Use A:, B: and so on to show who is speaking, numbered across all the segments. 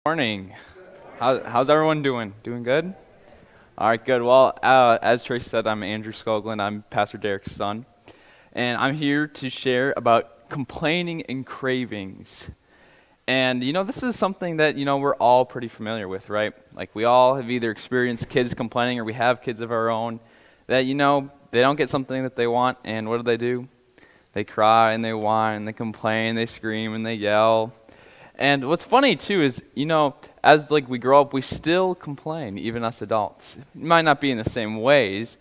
A: Morning. How's everyone doing? Doing good? All right, good. Well, as Tracy said, I'm Andrew Skoglund. I'm Pastor Derek's son. And I'm here to share about complaining and cravings. And, this is something that, we're all pretty familiar with, right? Like, we all have either experienced kids complaining or we have kids of our own that, they don't get something that they want. And what do? They cry and they whine and they complain, they scream and they yell. And what's funny, too, is, as we grow up, we still complain, even us adults. It might not be in the same ways,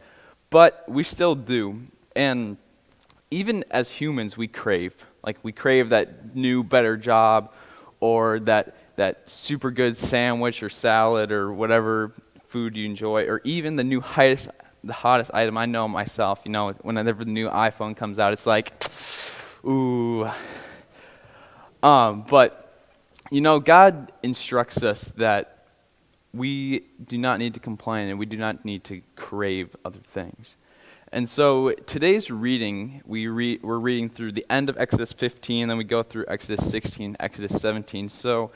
A: but we still do. And even as humans, we crave. We crave that new, better job or that super good sandwich or salad or whatever food you enjoy, or even the hottest item. I know myself, whenever the new iPhone comes out, it's like, ooh. But God instructs us that we do not need to complain and we do not need to crave other things. And so today's reading, we're reading through the end of Exodus 15, then we go through Exodus 16, Exodus 17. So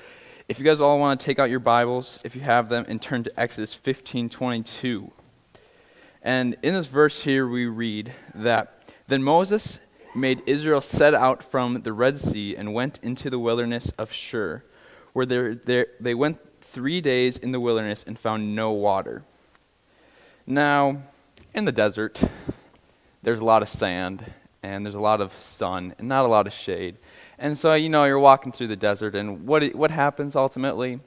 A: if you guys all want to take out your Bibles, if you have them, and turn to Exodus 15:22. And in this verse here we read that, "Then Moses made Israel set out from the Red Sea and went into the wilderness of Shur, where they went 3 days in the wilderness and found no water." Now, in the desert, there's a lot of sand, and there's a lot of sun, and not a lot of shade. And so, you're walking through the desert, and what happens ultimately?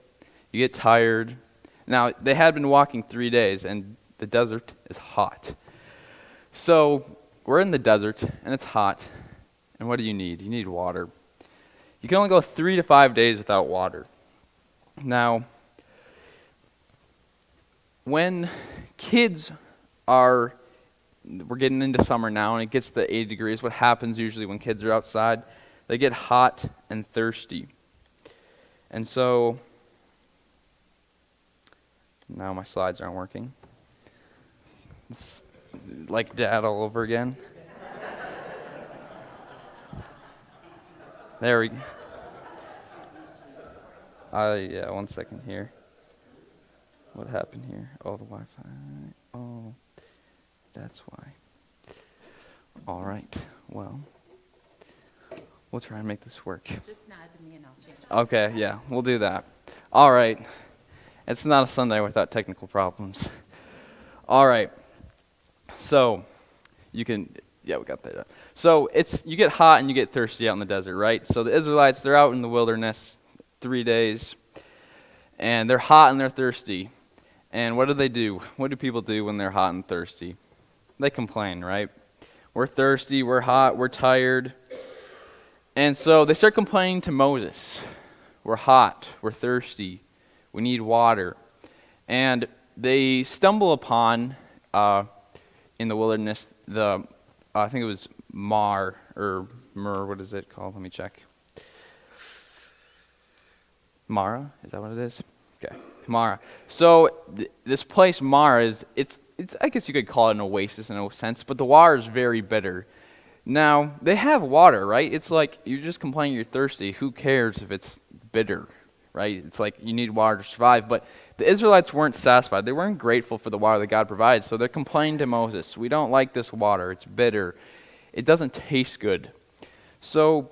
A: You get tired. Now, they had been walking 3 days, and the desert is hot. So, we're in the desert, and it's hot, and what do you need? You need water. You can only go 3 to 5 days without water. Now, when we're getting into summer now, and it gets to 80 degrees, what happens usually when kids are outside? They get hot and thirsty. And so, now my slides aren't working. It's like Dad all over again. There we go. Yeah, 1 second here. What happened here? Oh, the Wi-Fi. Oh, that's why. All right. Well, we'll try and make this work.
B: Just nod to me and I'll change it.
A: Okay, yeah, we'll do that. All right. It's not a Sunday without technical problems. All right. So, we got that. So, you get hot and you get thirsty out in the desert, right? So, the Israelites, they're out in the wilderness 3 days, and they're hot and they're thirsty. And what do? What do people do when they're hot and thirsty? They complain, right? We're thirsty, we're hot, we're tired. And so, they start complaining to Moses. We're hot, we're thirsty, we need water. And they stumble upon, in the wilderness, I think it was Mur, what is it called? Let me check. Mara, is that what it is? Okay, Mara. So this place, Mara, it's I guess you could call it an oasis in a sense, but the water is very bitter. Now, they have water, right? It's like, you're just complaining you're thirsty. Who cares if it's bitter, right? It's like you need water to survive, but the Israelites weren't satisfied. They weren't grateful for the water that God provided, so they're complaining to Moses. We don't like this water. It's bitter. It doesn't taste good. So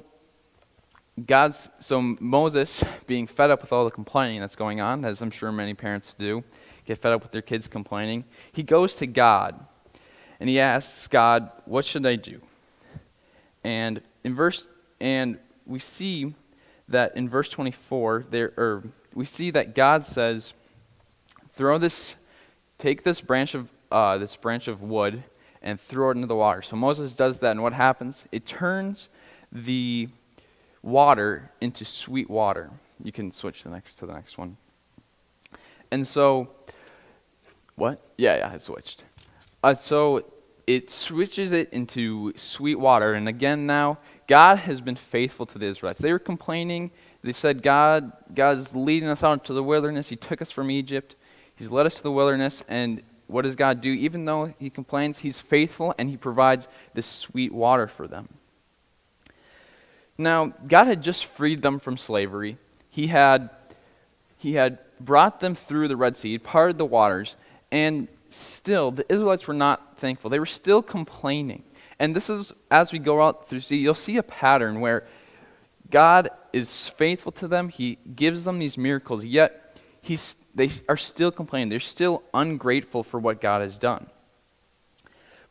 A: Moses, being fed up with all the complaining that's going on, as I'm sure many parents do, get fed up with their kids complaining, he goes to God, and he asks God, "What should I do?" And we see that in verse 24, we see that God says, take this branch of wood and throw it into the water. So Moses does that, and what happens? It turns the water into sweet water. You can switch to the next one. And so, what? Yeah, it switched. So it switches it into sweet water, and again now, God has been faithful to the Israelites. They were complaining. They said, God's leading us out into the wilderness. He took us from Egypt. He's led us to the wilderness, and what does God do? Even though he complains, he's faithful, and he provides this sweet water for them. Now, God had just freed them from slavery. He had He had brought them through the Red Sea, he parted the waters, and still the Israelites were not thankful. They were still complaining. And this is, as we go out through the sea, you'll see a pattern where God is faithful to them. He gives them these miracles, yet they are still complaining. They're still ungrateful for what God has done.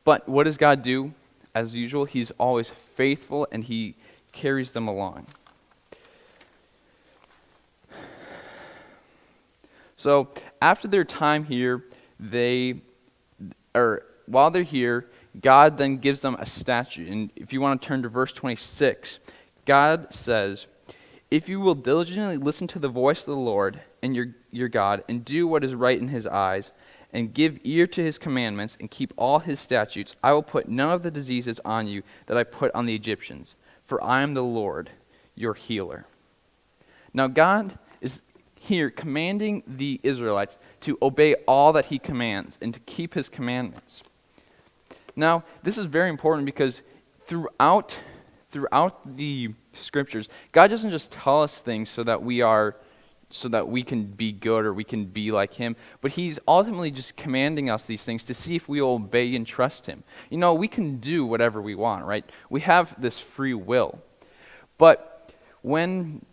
A: But what does God do? As usual, he's always faithful, and he carries them along. So after their time here, while they're here, God then gives them a statute. And if you want to turn to verse 26, God says, "If you will diligently listen to the voice of the Lord and your God, and do what is right in his eyes, and give ear to his commandments, and keep all his statutes, I will put none of the diseases on you that I put on the Egyptians, for I am the Lord, your healer." Now God is here commanding the Israelites to obey all that he commands and to keep his commandments. Now, this is very important because throughout the scriptures, God doesn't just tell us things so that we can be good or we can be like him, but he's ultimately just commanding us these things to see if we obey and trust him. You know, we can do whatever we want, right? We have this free will. But when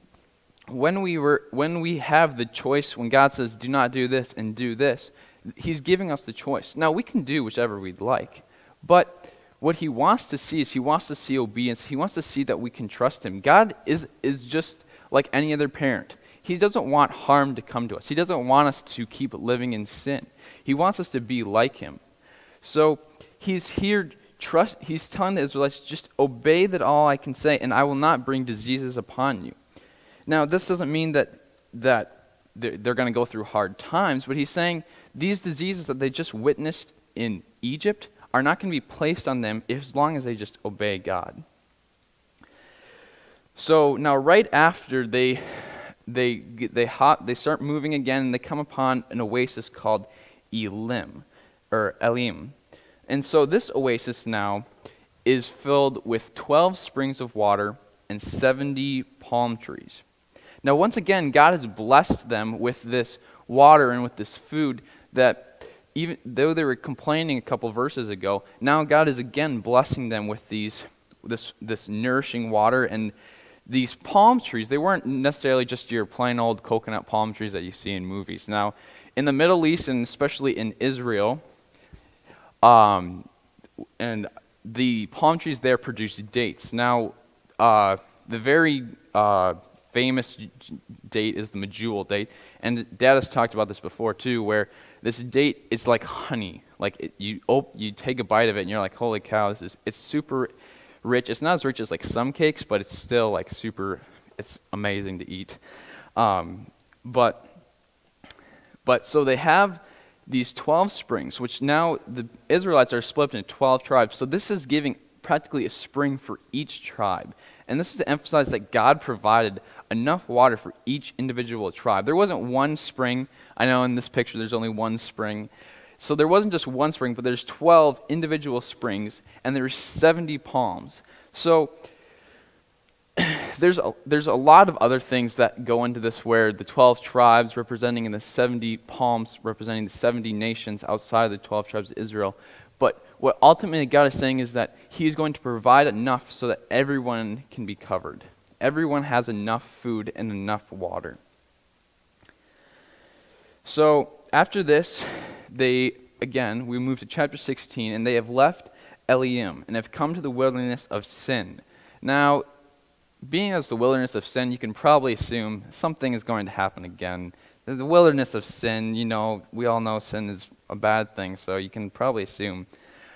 A: we have the choice, when God says, do not do this and do this, he's giving us the choice. Now, we can do whichever we'd like, but what he wants to see is he wants to see obedience. He wants to see that we can trust him. God is just like any other parent. He doesn't want harm to come to us. He doesn't want us to keep living in sin. He wants us to be like him. So he's here, he's telling the Israelites, just obey that all I can say, and I will not bring diseases upon you. Now, this doesn't mean that they're going to go through hard times, but he's saying these diseases that they just witnessed in Egypt are not going to be placed on them as long as they just obey God. So now, right after they start moving again, and they come upon an oasis called Elim. And so this oasis now is filled with 12 springs of water and 70 palm trees. Now, once again, God has blessed them with this water and with this food that, even though they were complaining a couple verses ago, now God is again blessing them with this nourishing water and these palm trees. They weren't necessarily just your plain old coconut palm trees that you see in movies. Now, in the Middle East, and especially in Israel, and the palm trees there produce dates. Now, the very famous date is the medjool date, and Dad has talked about this before too, where this date is like honey. Like you take a bite of it, and you're like, holy cow, it's super rich. It's not as rich as like some cakes, but it's still like super. It's amazing to eat. But so they have these 12 springs, which now the Israelites are split into 12 tribes. So this is giving practically a spring for each tribe. And this is to emphasize that God provided enough water for each individual tribe. There wasn't one spring. I know in this picture there's only one spring. So there wasn't just one spring, but there's 12 individual springs, and there's 70 palms. So there's a lot of other things that go into this, where the 12 tribes representing and the 70 palms representing the 70 nations outside of the 12 tribes of Israel. But what ultimately God is saying is that he is going to provide enough so that everyone can be covered. Everyone has enough food and enough water. So after this, we move to chapter 16, and they have left Elim and have come to the wilderness of Sin. Now, being as the wilderness of Sin, you can probably assume something is going to happen again. The wilderness of Sin, we all know sin is a bad thing, so you can probably assume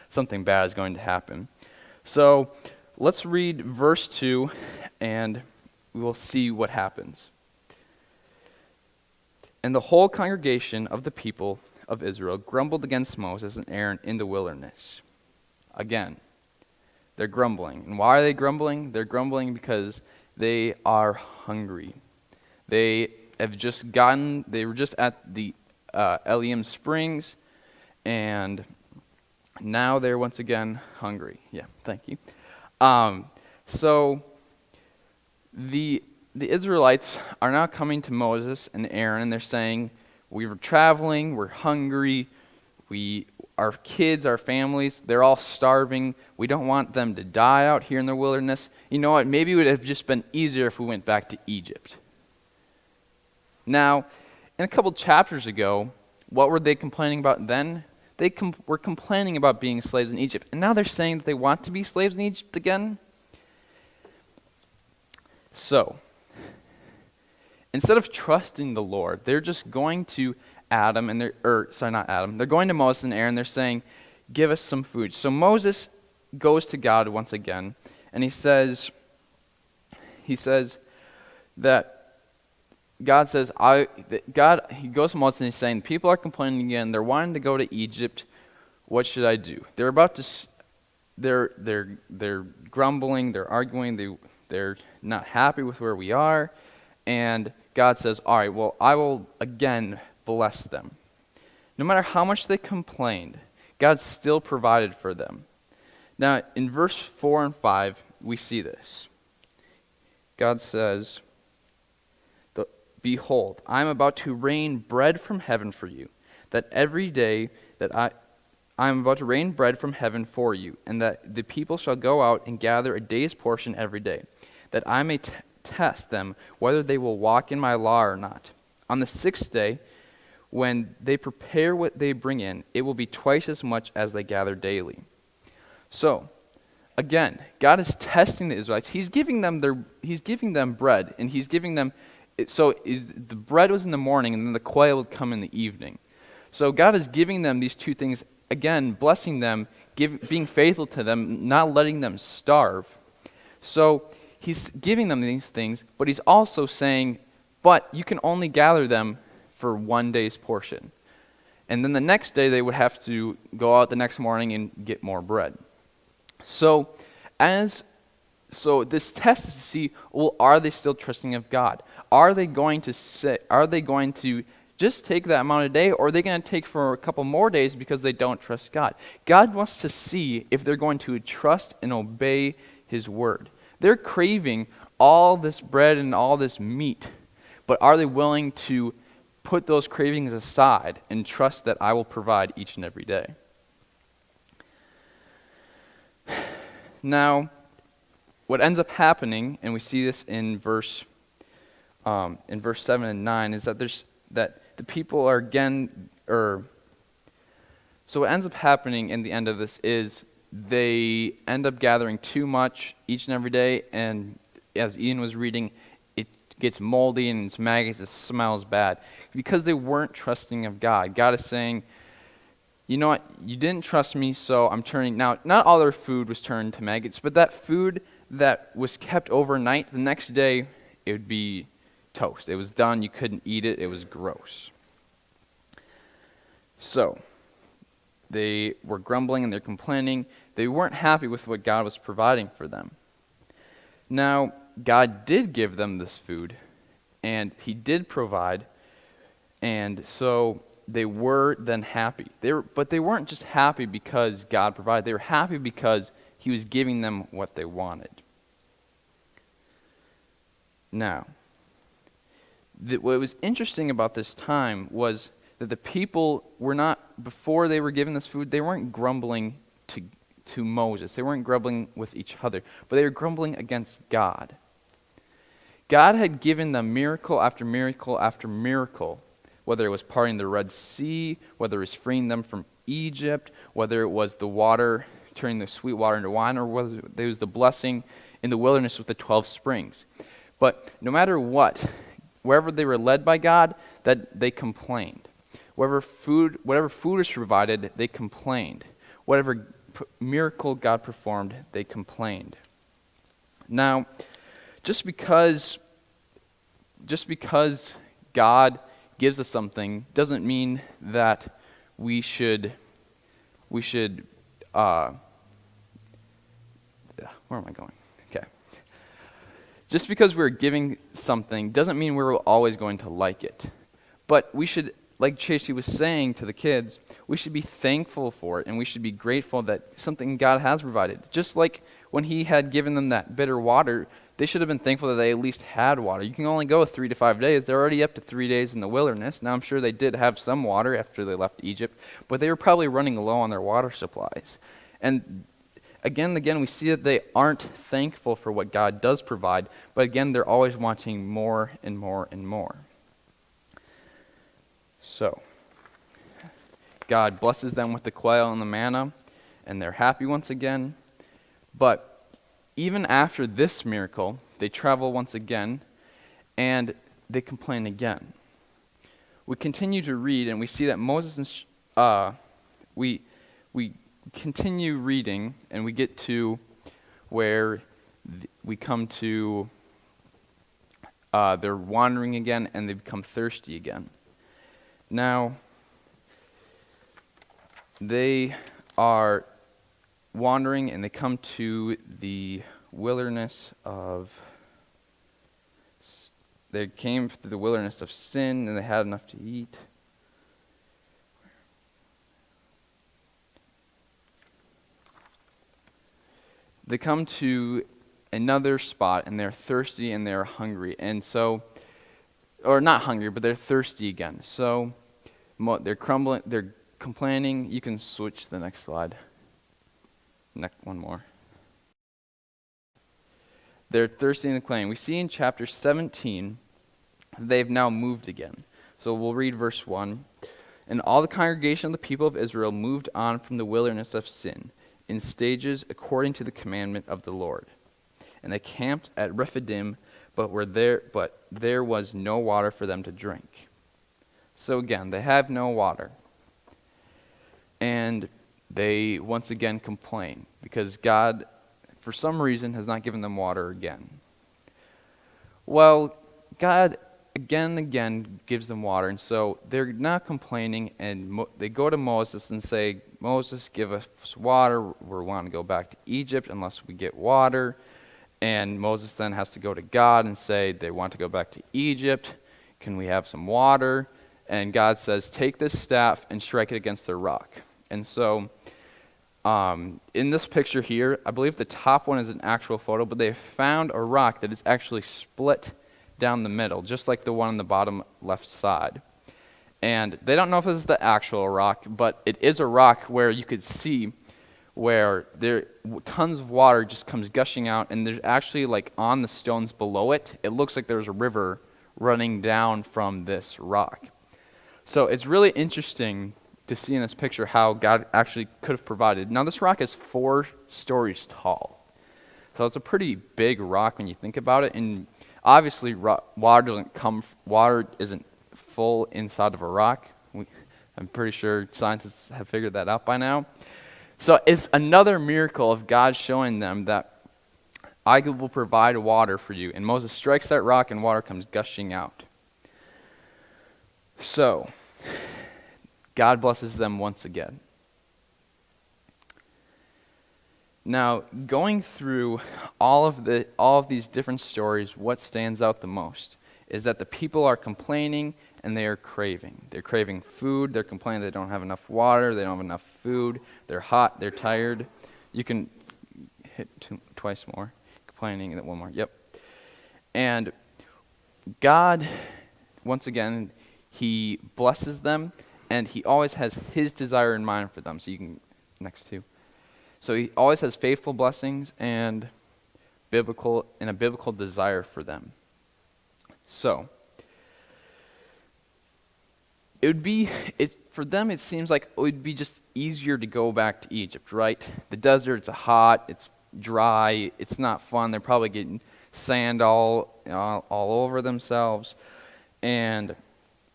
A: something bad is going to happen. So let's read verse 2, and we will see what happens. And the whole congregation of the people of Israel grumbled against Moses and Aaron in the wilderness. Again, they're grumbling. And why are they grumbling? They're grumbling because they are hungry. They were just at the Elim Springs, and now they're once again hungry. Yeah, thank you. So the the Israelites are now coming to Moses and Aaron, and they're saying, we were traveling, we're hungry, our kids, our families, they're all starving. We don't want them to die out here in the wilderness. You know what? Maybe it would have just been easier if we went back to Egypt. Now, in a couple chapters ago, what were they complaining about then? They were complaining about being slaves in Egypt. And now they're saying that they want to be slaves in Egypt again? So, instead of trusting the Lord, they're just going to Adam, and they're going to Moses and Aaron, they're saying, give us some food. So Moses goes to God once again, and he says that God says, he goes to Moses and he's saying, people are complaining again, they're wanting to go to Egypt, what should I do? They're grumbling, they're arguing, they're not happy with where we are, and God says, all right, well, I will again bless them. No matter how much they complained, God still provided for them. Now, in verse 4 and 5, we see this. God says, behold, I am about to rain bread from heaven for you, that every day that I am about to rain bread from heaven for you, and that the people shall go out and gather a day's portion every day, that I may test them whether they will walk in my law or not. On the sixth day, when they prepare what they bring in, it will be twice as much as they gather daily. So, again, God is testing the Israelites. He's giving them bread, and he's giving them. The bread was in the morning, and then the quail would come in the evening. So God is giving them these two things again, blessing them, being faithful to them, not letting them starve. So he's giving them these things, but he's also saying, but you can only gather them for one day's portion. And then the next day they would have to go out the next morning and get more bread. So this test is to see, well, are they still trusting of God? Are they going to just take that amount a day, or are they going to take for a couple more days because they don't trust God? God wants to see if they're going to trust and obey his word. They're craving all this bread and all this meat, but are they willing to put those cravings aside and trust that I will provide each and every day? Now, what ends up happening, and we see this in verse 7 and 9, is that the people are again, so what ends up happening in the end of this is they end up gathering too much each and every day, and as Ian was reading, it gets moldy and it's maggots, it smells bad, because they weren't trusting of God. God is saying, you know what, you didn't trust me, so I'm turning. Now, not all their food was turned to maggots, but that food that was kept overnight, the next day, it would be toast. It was done, you couldn't eat it, it was gross. So, they were grumbling and they're complaining. They weren't happy with what God was providing for them. Now, God did give them this food, and he did provide, and so they were then happy. But they weren't just happy because God provided. They were happy because he was giving them what they wanted. Now, what was interesting about this time was that the people were not, before they were given this food, they weren't grumbling to Moses. They weren't grumbling with each other, but they were grumbling against God. God had given them miracle after miracle after miracle, whether it was parting the Red Sea, whether it was freeing them from Egypt, whether it was the water, turning the sweet water into wine, or whether it was the blessing in the wilderness with the 12 springs. But no matter what, wherever they were led by God, that they complained. Whatever food was provided, they complained. Whatever miracle God performed, they complained. Now, just because God gives us something doesn't mean that we should where am I going? Okay. Just because we're giving something doesn't mean we're always going to like it. But we should, like Tracy was saying to the kids, we should be thankful for it, and we should be grateful that something God has provided. Just like when he had given them that bitter water, they should have been thankful that they at least had water. You can only go 3 to 5 days. They're already up to 3 days in the wilderness. Now, I'm sure they did have some water after they left Egypt, but they were probably running low on their water supplies. And again and again, we see that they aren't thankful for what God does provide, but again, they're always wanting more and more and more. So, God blesses them with the quail and the manna, and they're happy once again. But even after this miracle, they travel once again, and they complain again. We continue to read, and we see that Moses, we continue reading, and we get to where we come to, they're wandering again, and they become thirsty again. Now, they are wandering, and they come to the wilderness of, they came through the wilderness of sin, and they had enough to eat. They come to another spot, and they're thirsty and they're hungry. And so, or not hungry, but they're thirsty again. So they're complaining. You can switch to the next slide. One more. They're thirsty and complaining. We see in chapter 17, they've now moved again. So we'll read verse 1. And all the congregation of the people of Israel moved on from the wilderness of sin, in stages according to the commandment of the Lord. And they camped at Rephidim, but there was no water for them to drink. So again, they have no water. And they once again complain because God, for some reason, has not given them water again. Well, God again and again gives them water, and so they're not complaining, and they go to Moses and say, Moses, give us water. We want to go back to Egypt unless we get water. And Moses then has to go to God and say they want to go back to Egypt. Can we have some water? And God says, take this staff and strike it against the rock. And so in this picture here, I believe the top one is an actual photo, but they found a rock that is actually split down the middle, just like the one on the bottom left side. And they don't know if this is the actual rock, but it is a rock where you could see where tons of water just comes gushing out, and there's actually, like, on the stones below it, it looks like there's a river running down from this rock. So it's really interesting to see in this picture how God actually could have provided. Now, this rock is 4 stories tall. So it's a pretty big rock when you think about it, and obviously water isn't full inside of a rock. I'm pretty sure scientists have figured that out by now. So it's another miracle of God showing them that I will provide water for you. And Moses strikes that rock and water comes gushing out. So God blesses them once again. Now, going through all of these different stories, what stands out the most is that the people are complaining and they are craving. They're craving food. They're complaining they don't have enough water. They don't have enough food. They're hot. They're tired. You can hit twice more. Complaining, and one more. Yep. And God, once again, He blesses them, and He always has His desire in mind for them. So you can, next two. So He always has faithful blessings and a biblical desire for them. So for them it seems like it would be just easier to go back to Egypt, right? The desert, it's hot, it's dry, it's not fun. They're probably getting sand all over themselves, and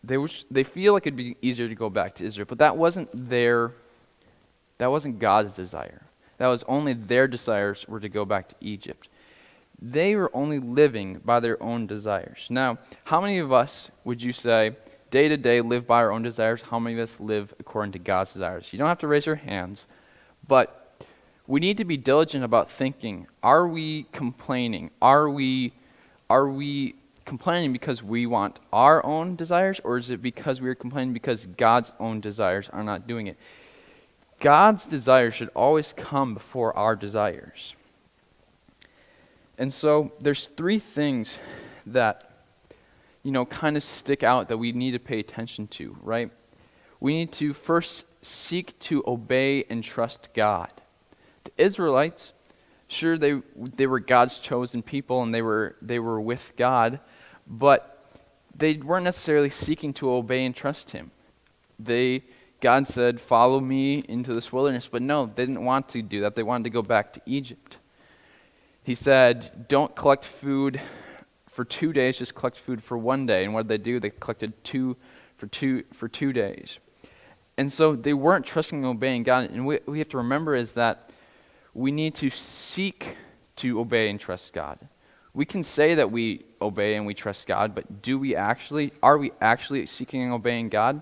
A: they feel like it'd be easier to go back to Israel, but that wasn't God's desire. That was only their desires were to go back to Egypt. They were only living by their own desires. Now, how many of us would you say day to day live by our own desires? How many of us live according to God's desires? You don't have to raise your hands, but we need to be diligent about thinking, are we complaining? Are we complaining because we want our own desires, or is it because we are complaining because God's own desires are not doing it? God's desires should always come before our desires. And so there's three things that, kind of stick out that we need to pay attention to, right? We need to first seek to obey and trust God. The Israelites, sure, they were God's chosen people and they were with God, but they weren't necessarily seeking to obey and trust him. God said, "Follow me into this wilderness," but no, they didn't want to do that. They wanted to go back to Egypt. He said, "Don't collect food for 2 days, just collect food for 1 day." And what did they do? They collected for 2 days. And so they weren't trusting and obeying God. And we have to remember is that we need to seek to obey and trust God. We can say that we obey and we trust God, but are we actually seeking and obeying God?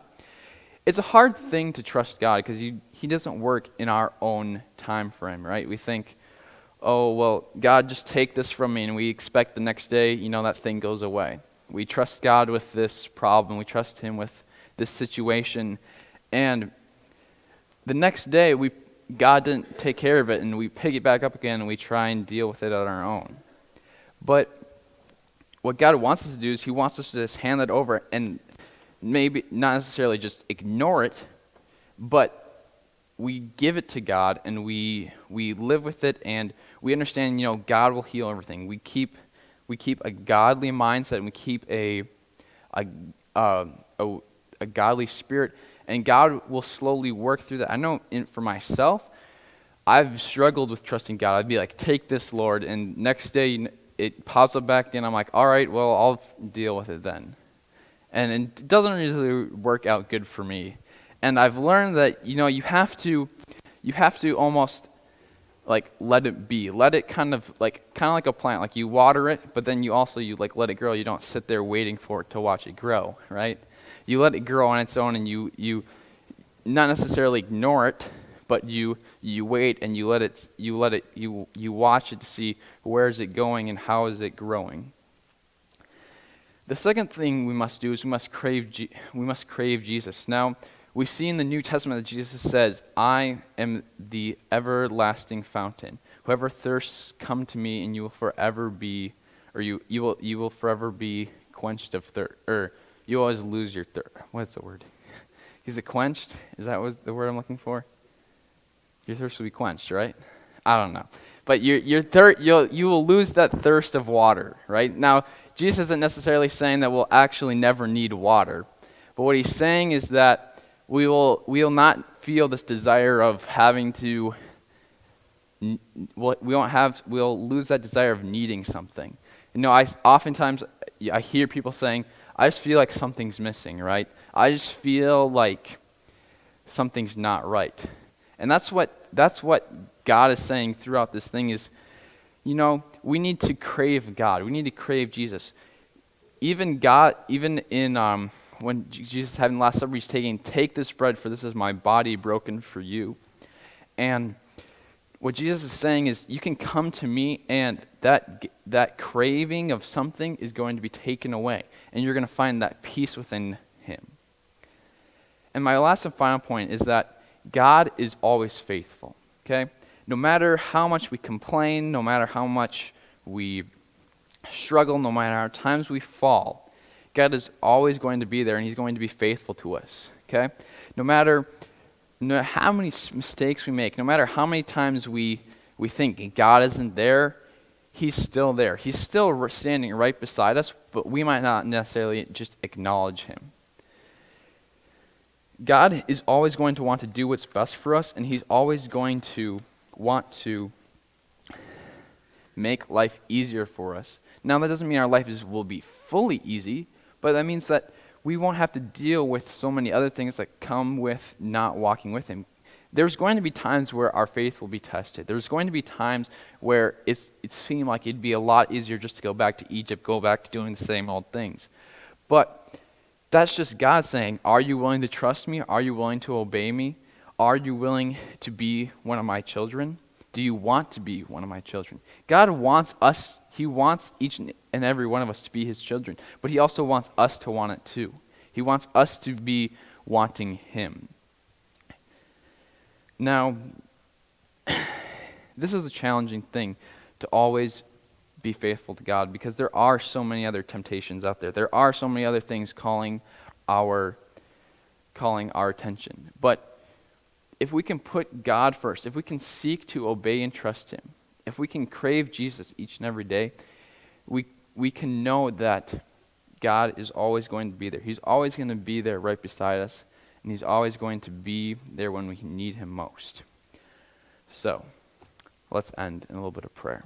A: It's a hard thing to trust God because he doesn't work in our own time frame, right? We think, oh, well, God, just take this from me, and we expect the next day, that thing goes away. We trust God with this problem. We trust him with this situation. And the next day, God didn't take care of it, and we pick it back up again, and we try and deal with it on our own. But what God wants us to do is he wants us to just hand it over and maybe not necessarily just ignore it, but we give it to God and we live with it, and we understand, God will heal everything. We keep a godly mindset, and we keep a godly spirit, and God will slowly work through that. I know for myself, I've struggled with trusting God. I'd be like, "Take this, Lord," and next day it pops up back in. I'm like, "All right, well, I'll deal with it then." And it doesn't really work out good for me. And I've learned that, you have to almost like let it be. Let it kind of like a plant. Like you water it, but then you let it grow. You don't sit there waiting for it to watch it grow, right? You let it grow on its own, and you not necessarily ignore it, but you wait and you watch it to see where is it going and how is it growing. The second thing we must do is we must crave Jesus. Now, we see in the New Testament that Jesus says, "I am the everlasting fountain. Whoever thirsts, come to me, and you will forever be, or you will forever be quenched of thirst." Or you always lose your thirst. What's the word? Is it quenched? Is that the word I'm looking for? Your thirst will be quenched, right? I don't know, but you will lose that thirst of water, right? Now, Jesus isn't necessarily saying that we'll actually never need water, but what he's saying is that we will not feel this desire of having to. We'll lose that desire of needing something. Oftentimes I hear people saying, "I just feel like something's missing," right? I just feel like something's not right, and that's what God is saying throughout this thing is, we need to crave God. We need to crave Jesus. Even in when Jesus is having the Last Supper, he's "Take this bread, for this is my body broken for you." And what Jesus is saying is, you can come to me, and that craving of something is going to be taken away, and you're going to find that peace within him. And my last and final point is that God is always faithful, okay? No matter how much we complain, no matter how much we struggle, no matter how times we fall, God is always going to be there, and he's going to be faithful to us, okay? No matter how many mistakes we make, no matter how many times we think God isn't there, he's still there. He's still standing right beside us, but we might not necessarily just acknowledge him. God is always going to want to do what's best for us, and he's always going to want to make life easier for us. Now, that doesn't mean our life will be fully easy, but that means that we won't have to deal with so many other things that come with not walking with him. There's going to be times where our faith will be tested. There's going to be times where it seemed like it'd be a lot easier just to go back to Egypt, go back to doing the same old things. But that's just God saying, "Are you willing to trust me? Are you willing to obey me? Are you willing to be one of my children? Do you want to be one of my children?" God wants us. He wants each and every one of us to be his children, but he also wants us to want it too. He wants us to be wanting him. Now, this is a challenging thing to always be faithful to God, because there are so many other temptations out there. There are so many other things calling our attention. But if we can put God first, if we can seek to obey and trust him, if we can crave Jesus each and every day, we can know that God is always going to be there. He's always going to be there right beside us, and he's always going to be there when we need him most. So, let's end in a little bit of prayer.